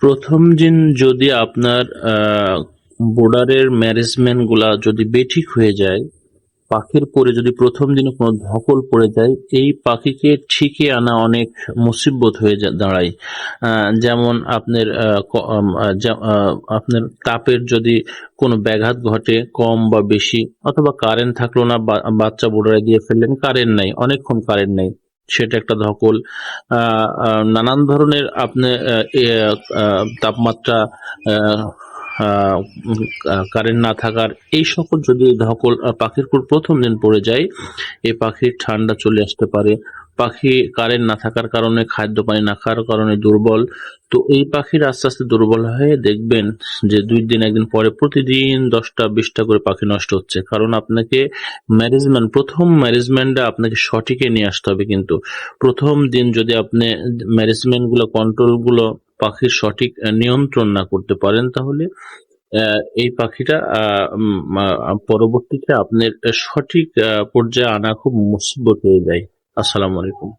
প্রথম দিন যদি আপনার বোর্ডারের ম্যানেজমেন্ট গুলা যদি বেঠিক হয়ে যায়, পাখির পরে যদি প্রথম দিনে কোনো ধকল পড়ে যায়, এই পাখিকে ঠিকই আনা অনেক মুসিবত হয়ে দাঁড়ায়। যেমন আপনার আপনার তাপের যদি কোনো ব্যাঘাত ঘটে কম বা বেশি, অথবা কারেন্ট থাকলো না, বাচ্চা বোর্ডারে দিয়ে ফেললেন, কারেন্ট নাই, অনেকক্ষণ কারেন্ট নাই, সেটা একটা ধকল। নানান ধরনের আপনি তাপমাত্রা, আহ, আহ, কারেন্ট না থাকার, এই সকল যদি ধকল পাখির উপর প্রথম দিন পড়ে যায়, এই পাখির ঠান্ডা চলে আসতে পারে। পাখি কারেন্ট না থাকার কারণে, খাদ্য পানি না খাওয়ার কারণে দুর্বল। তো এই পাখির আস্তে আস্তে দুর্বল হয়ে দেখবেন যে 2 দিন 1 দিন পরে প্রতিদিন 10টা 20টা করে পাখি নষ্ট হচ্ছে। কারণ আপনাকে প্রথম ম্যানেজমেন্টটা আপনাকে সঠিকে নিয়ে আসতে হবে। কিন্তু প্রথম দিন যদি আপনি ম্যানেজমেন্ট গুলো, কন্ট্রোল গুলো পাখির সঠিক নিয়ন্ত্রণ না করতে পারেন, তাহলে এই পাখিটা পরবর্তীতে আপনার সঠিক পর্যায়ে আনা খুব মুসিবত হয়ে যায়। আসসালামু আলাইকুম।